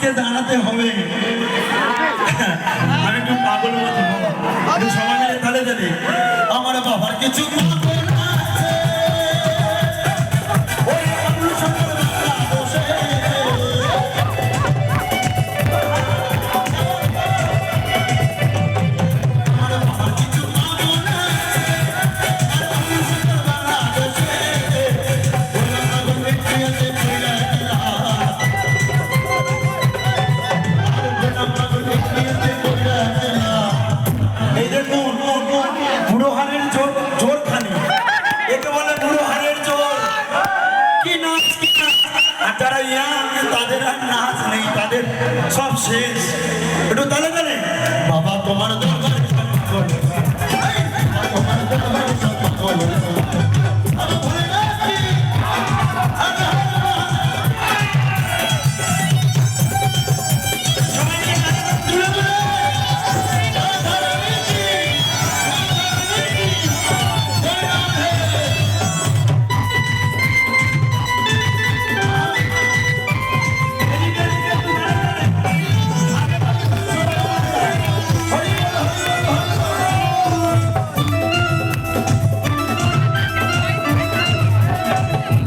পাশে দাঁড়াতে হবে। আমি একটু পাগল মতো একটু সবাই মিলে তালে তালে আমার বাবার কিছু সব শেষ। একটু তালে তালে বাবা তোমার